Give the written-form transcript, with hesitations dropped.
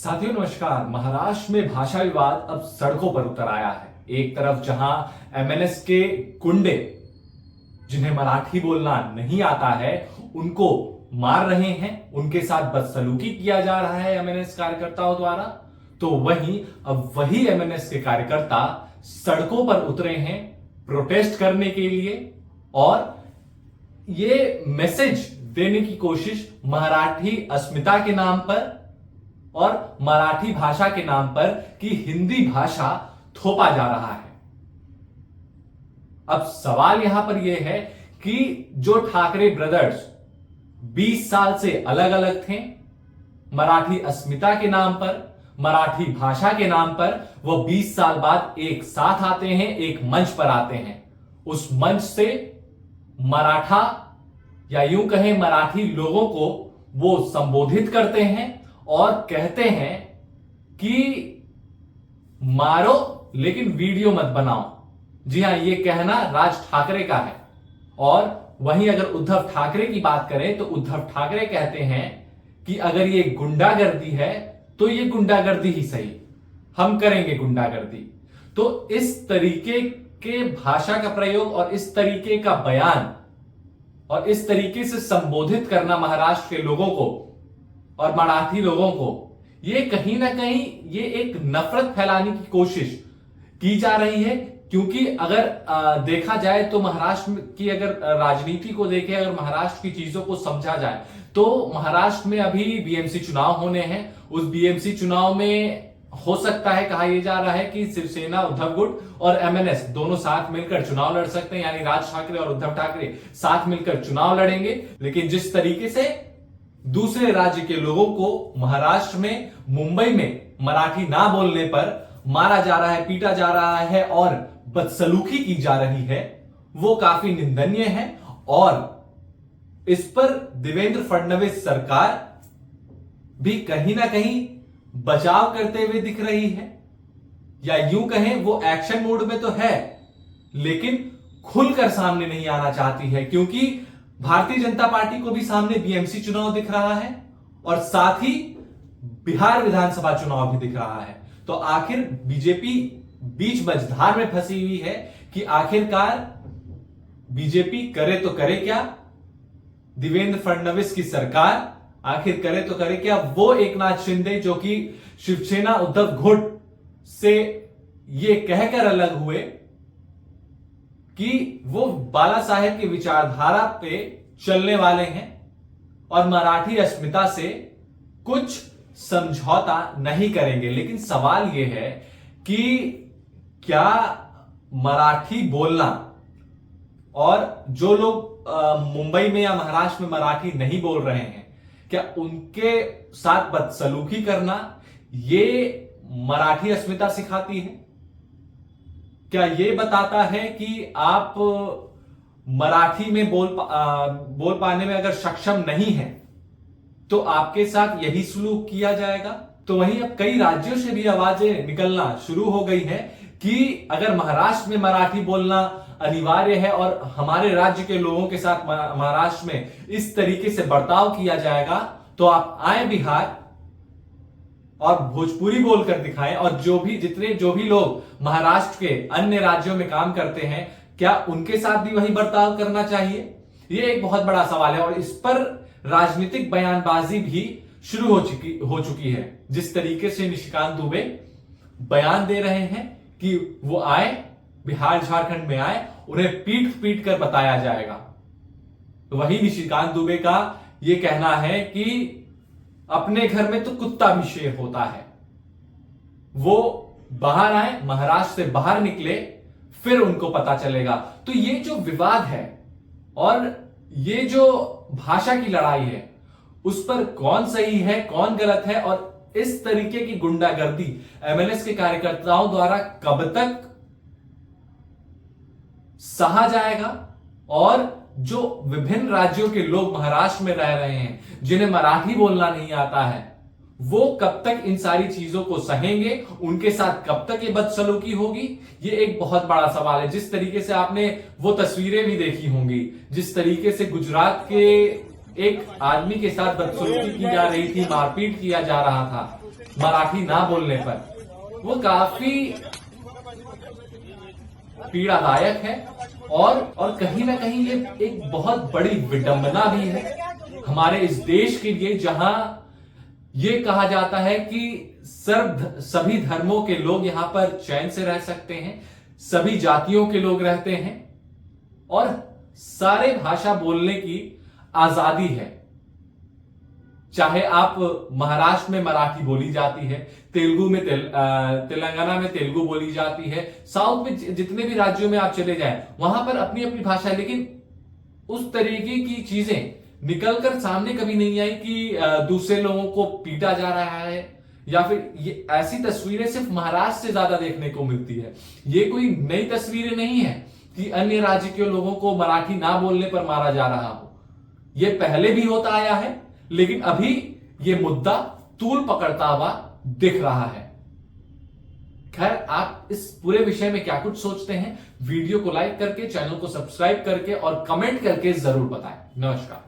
साथियों नमस्कार। महाराष्ट्र में भाषा विवाद अब सड़कों पर उतर आया है। एक तरफ जहां एमएनएस के गुंडे जिन्हें मराठी बोलना नहीं आता है उनको मार रहे हैं, उनके साथ बदसलूकी किया जा रहा है एमएनएस कार्यकर्ताओं द्वारा, तो वहीं अब वही एमएनएस के कार्यकर्ता सड़कों पर उतरे हैं प्रोटेस्ट करने के लिए और ये मैसेज देने की कोशिश मराठी अस्मिता के नाम पर और मराठी भाषा के नाम पर कि हिंदी भाषा थोपा जा रहा है। अब सवाल यहां पर यह है कि जो ठाकरे ब्रदर्स 20 साल से अलग अलग थे, मराठी अस्मिता के नाम पर, मराठी भाषा के नाम पर, वो 20 साल बाद एक साथ आते हैं, एक मंच पर आते हैं। उस मंच से मराठा या यूं कहें मराठी लोगों को वो संबोधित करते हैं और कहते हैं कि मारो लेकिन वीडियो मत बनाओ। जी हां, ये कहना राज ठाकरे का है। और वहीं अगर उद्धव ठाकरे की बात करें तो उद्धव ठाकरे कहते हैं कि अगर ये गुंडागर्दी है तो ये गुंडागर्दी ही सही, हम करेंगे गुंडागर्दी। तो इस तरीके के भाषा का प्रयोग और इस तरीके का बयान और इस तरीके से संबोधित करना महाराष्ट्र के लोगों को और मराठी लोगों को, ये कहीं ना कहीं ये एक नफरत फैलाने की कोशिश की जा रही है। क्योंकि अगर देखा जाए तो महाराष्ट्र की अगर राजनीति को देखें, अगर महाराष्ट्र की चीजों को समझा जाए तो महाराष्ट्र में अभी बीएमसी चुनाव होने हैं। उस बीएमसी चुनाव में हो सकता है, कहा यह जा रहा है कि शिवसेना, उद्धव गुट और एमएनएस दोनों साथ मिलकर चुनाव लड़ सकते हैं, यानी राज ठाकरे और उद्धव ठाकरे साथ मिलकर चुनाव लड़ेंगे। लेकिन जिस तरीके से दूसरे राज्य के लोगों को महाराष्ट्र में, मुंबई में मराठी ना बोलने पर मारा जा रहा है, पीटा जा रहा है और बदसलूकी की जा रही है, वो काफी निंदनीय है। और इस पर देवेंद्र फडणवीस सरकार भी कहीं ना कहीं बचाव करते हुए दिख रही है, या यूं कहें वो एक्शन मोड में तो है लेकिन खुलकर सामने नहीं आना चाहती है। क्योंकि भारतीय जनता पार्टी को भी सामने बीएमसी चुनाव दिख रहा है और साथ ही बिहार विधानसभा चुनाव भी दिख रहा है। तो आखिर बीजेपी बीच मझधार में फंसी हुई है कि आखिरकार बीजेपी करे तो करे क्या, देवेंद्र फडणवीस की सरकार आखिर करे तो करे क्या। वो एकनाथ शिंदे जो कि शिवसेना उद्धव गुट से ये कहकर अलग हुए कि वो बाला साहेब की विचारधारा पे चलने वाले हैं और मराठी अस्मिता से कुछ समझौता नहीं करेंगे। लेकिन सवाल यह है कि क्या मराठी बोलना और जो लोग मुंबई में या महाराष्ट्र में मराठी नहीं बोल रहे हैं, क्या उनके साथ बदसलूकी करना ये मराठी अस्मिता सिखाती है? क्या ये बताता है कि आप मराठी में बोल पाने में अगर सक्षम नहीं है तो आपके साथ यही सलूक किया जाएगा? तो वहीं अब कई राज्यों से भी आवाजें निकलना शुरू हो गई है कि अगर महाराष्ट्र में मराठी बोलना अनिवार्य है और हमारे राज्य के लोगों के साथ महाराष्ट्र में इस तरीके से बर्ताव किया जाएगा तो आप आए बिहार और भोजपुरी बोलकर दिखाएं। और जो भी लोग महाराष्ट्र के अन्य राज्यों में काम करते हैं, क्या उनके साथ भी वही बर्ताव करना चाहिए? यह एक बहुत बड़ा सवाल है और इस पर राजनीतिक बयानबाजी भी शुरू हो चुकी है। जिस तरीके से निशिकांत दुबे बयान दे रहे हैं कि वो आए, बिहार झारखंड में आए, उन्हें पीट कर बताया जाएगा। तो वही निशिकांत दुबे का यह कहना है कि अपने घर में तो कुत्ता भी शेर होता है। वो बाहर आए, महाराष्ट्र से बाहर निकले, फिर उनको पता चलेगा। तो ये जो विवाद है और ये जो भाषा की लड़ाई है, उस पर कौन सही है, कौन गलत है और इस तरीके की गुंडागर्दी एमएनएस के कार्यकर्ताओं द्वारा कब तक सहा जाएगा? और जो विभिन्न राज्यों के लोग महाराष्ट्र में रह रहे हैं, जिन्हें मराठी बोलना नहीं आता है, वो कब तक इन सारी चीजों को सहेंगे? उनके साथ कब तक ये बदसलूकी होगी? ये एक बहुत बड़ा सवाल है। जिस तरीके से आपने वो तस्वीरें भी देखी होंगी, जिस तरीके से गुजरात के एक आदमी के साथ बदसलूकी की जा रही थी, मारपीट किया जा रहा था, मराठी ना बोलने पर, वो काफी पीड़ादायक है और कहीं ना कहीं ये एक बहुत बड़ी विडंबना भी है हमारे इस देश के लिए, जहां ये कहा जाता है कि सभी धर्मों के लोग यहां पर चैन से रह सकते हैं, सभी जातियों के लोग रहते हैं और सारे भाषा बोलने की आजादी है। चाहे आप महाराष्ट्र में मराठी बोली जाती है, तेलुगु में तेलंगाना में तेलुगु बोली जाती है, साउथ में जितने भी राज्यों में आप चले जाएं वहां पर अपनी अपनी भाषा है, लेकिन उस तरीके की चीजें निकलकर सामने कभी नहीं आई कि दूसरे लोगों को पीटा जा रहा है, या फिर ये ऐसी तस्वीरें सिर्फ महाराष्ट्र से ज्यादा देखने को मिलती है। ये कोई नई तस्वीरें नहीं है कि अन्य राज्य के लोगों को मराठी ना बोलने पर मारा जा रहा हो। ये पहले भी होता आया है, लेकिन अभी ये मुद्दा तूल पकड़ता हुआ दिख रहा है। खैर, आप इस पूरे विषय में क्या कुछ सोचते हैं? वीडियो को लाइक करके, चैनल को सब्सक्राइब करके और कमेंट करके जरूर बताएं। नमस्कार।